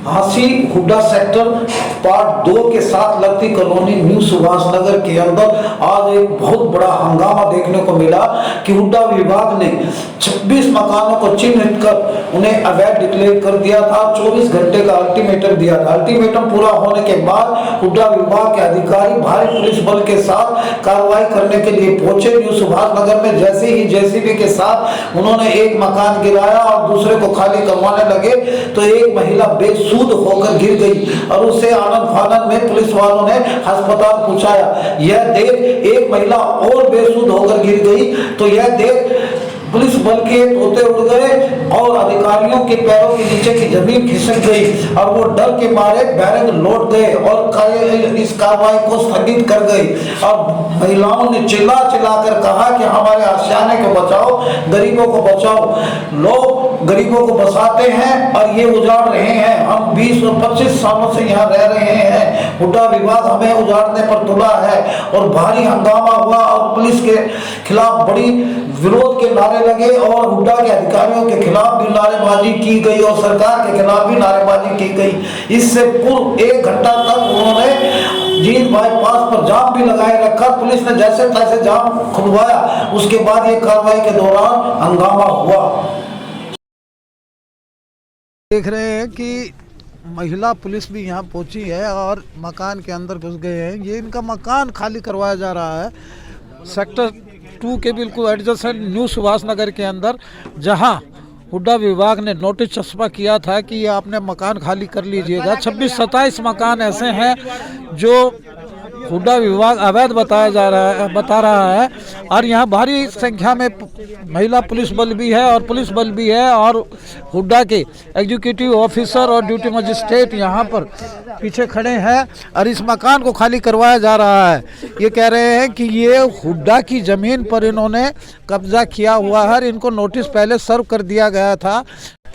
Hansi Hooda sector part 2 के साथ लगती कॉलोनी न्यू सुभाष नगर के अंदर आज एक बहुत बड़ा हंगामा देखने को मिला कि हुड्डा विभाग ने 26 मकानों को चिन्हित कर उन्हें अवैध डिक्लेयर कर दिया था। 24 घंटे का अल्टीमेटम दिया था। अल्टीमेटम पूरा होने के बाद हुड्डा विभाग के अधिकारी भारी पुलिस बल के साथ कार्रवाई करने के लिए पहुंचे न्यू सुभाष नगर में। जैसे ही जेसीबी के साथ उन्होंने एक मकान गिराया और दूसरे को खाली करवाने लगे तो एक महिला बेसुध होकर गिर गई और उसे आनंद फानंद में पुलिस वालों ने अस्पताल पहुंचाया। यह देख एक महिला और बेसुध होकर गिर गई तो यह देख पुलिस बल के तोते उड़ गए और अधिकारियों के पैरों के नीचे की जमीन खिसक गई और वो डर के मारे बैरक लौट गए और इस कार्रवाई को स्थगित कर गए। और महिलाओं ने चिल्ला कर कहा कि हमारे आशियाने को बचाओ, गरीबों को बचाओ। लोग गरीबों को बसाते हैं और ये उजाड़ रहे हैं। हम 20 और 25 सालों से यहाँ रह रहे हैं। हुड्डा विभाग हमें उजाड़ने पर तुला है और भारी हंगामा हुआ और पुलिस के खिलाफ बड़ी विरोध के नारे लगे और हुड्डा के अधिकारियों के खिलाफ भी नारेबाजी की गई और सरकार के खिलाफ भी नारेबाजी की गई। इससे पूर्व 1 घंटा तक उन्होंने जींद बाईपास पर जाम भी लगाए रखा। पुलिस ने जैसे तैसे जाम खुलवाया। उसके बाद ये कार्रवाई के दौरान हंगामा हुआ। देख रहे हैं कि महिला पुलिस भी यहाँ पहुंची है और मकान के अंदर घुस गए हैं। ये इनका मकान खाली करवाया जा रहा है सेक्टर 2 के बिल्कुल एडजसेंट न्यू सुभाष नगर के अंदर, जहां हुड्डा विभाग ने नोटिस चस्पा किया था कि ये आपने मकान खाली कर लीजिएगा। 26-27 मकान ऐसे हैं जो हुड्डा विभाग अवैध बता रहा है और यहाँ भारी संख्या में महिला पुलिस बल भी है और पुलिस बल भी है और हुड्डा के एग्जीक्यूटिव ऑफिसर और ड्यूटी मजिस्ट्रेट यहाँ पर पीछे खड़े हैं और इस मकान को खाली करवाया जा रहा है। ये कह रहे हैं कि ये हुड्डा की ज़मीन पर इन्होंने कब्जा किया हुआ है। इनको नोटिस पहले सर्व कर दिया गया था।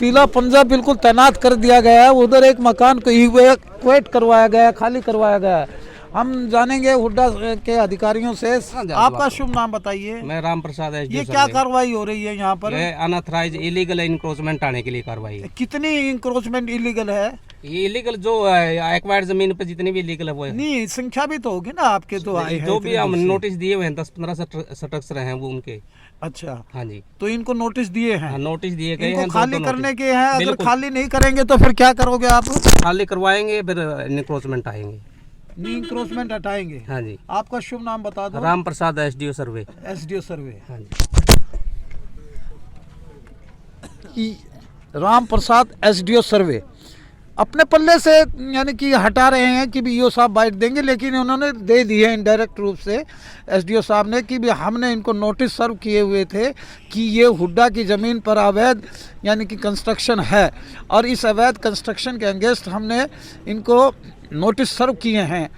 पीला पंजा बिल्कुल तैनात कर दिया गया है। उधर एक मकान को इवैक्यूएट करवाया गया है, खाली करवाया गया है। हम जानेंगे हुड्डा के अधिकारियों से। आपका शुभ नाम बताइए। मैं राम प्रसाद है। ये क्या कार्रवाई हो रही है यहाँ पर? अनऑथराइज इलीगल इंक्रोचमेंट आने के लिए कार्रवाई है। कितनी इंक्रोचमेंट इलीगल है? ये इलीगल जो एक्वायर्ड जमीन पे जितनी भी इलीगल है वो है। नहीं, संख्या भी तो होगी ना आपके तो आए हैं। जो भी हम नोटिस दिए हुए हैं 10-15 स्ट्रक्चर हैं वो उनके। अच्छा, हाँ जी, तो इनको नोटिस दिए हैं? नोटिस दिए गए हैं। खाली करने के हैं। अगर खाली नहीं करेंगे तो फिर क्या करोगे आप? खाली करवाएंगे फिर इंक्रोचमेंट आएंगे। इंक्रोचमेंट हटाएंगे। हाँ जी। आपका शुभ नाम बता दो। राम प्रसाद एसडीओ सर्वे। एसडीओ सर्वे। हाँ जी। राम प्रसाद एसडीओ सर्वे अपने पल्ले से यानी कि हटा रहे हैं कि भी यो साहब बाइट देंगे, लेकिन उन्होंने दे दी है इनडायरेक्ट रूप से एसडीओ साहब ने कि भी हमने इनको नोटिस सर्व किए हुए थे कि ये हुड्डा की ज़मीन पर अवैध यानी कि कंस्ट्रक्शन है और इस अवैध कंस्ट्रक्शन के अगेंस्ट हमने इनको नोटिस सर्व किए हैं।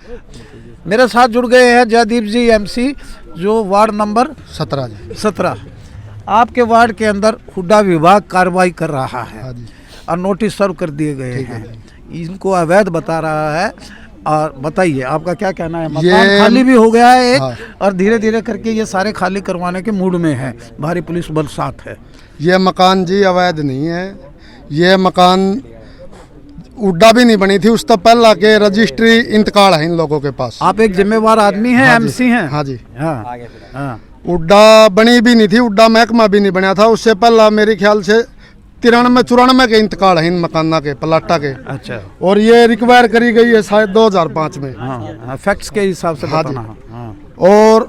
मेरे साथ जुड़ गए हैं जयदीप जी एमसी, जो वार्ड नंबर 17 आपके वार्ड के अंदर हुड्डा विभाग कार्रवाई कर रहा है और नोटिस सर्व कर दिए गए हैं। इनको अवैध बता रहा है। और बताइए आपका क्या कहना है? मकान खाली भी हो गया है एक और धीरे धीरे करके ये सारे खाली करवाने के मूड में है। भारी पुलिस बल साथ है। ये मकान जी अवैध नहीं है। ये मकान हुड्डा भी नहीं बनी थी, उस तो पहला के रजिस्ट्री इंतकाल है इन लोगों के पास। आप एक जिम्मेवार आदमी हैं। एमसी हैं। हाँ जी। हाँ। हुड्डा बनी भी नहीं थी, हुड्डा महकमा भी नहीं बना था। उससे पहला मेरे ख्याल से 93-94 के इंतकाल है इन मकाना के प्लाटा के। अच्छा। और ये रिक्वायर करी गई है शायद 2005 में। हाँ, फैक्ट्स के हिसाब से बताना। हाँ। और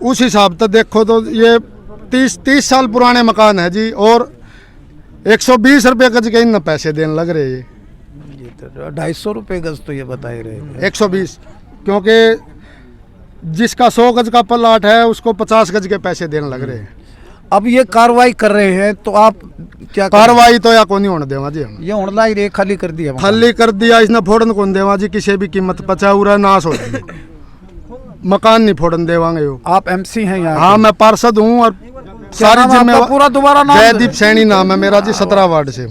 उस हिसाब से देखो तो ये 30 साल पुराने मकान है जी। और 120 रुपये गज के इन पैसे देने लग रहे हैं। 250 रुपये गज तो ये बता ही रहे। 120, क्योंकि जिसका 100 गज का प्लाट है उसको 50 गज के पैसे देने लग रहे हैं। अब ये कार्रवाई कर रहे हैं तो आप क्या? कार्रवाई तो या को नहीं होने देवा जी। हम ये होने ही खाली कर दिया। खाली कर दिया इसने, फोड़न कौन देवा जी? किसी भी कीमत 50 नाश हो मकान नहीं फोड़न देवांगे। आप एमसी हैं यहाँ? हाँ, मैं पार्षद हूँ और सारी जिम्मेवारी। पूरा दोबारा नाम? जयदीप सैनी नाम है मेरा जी, 17 वार्ड से।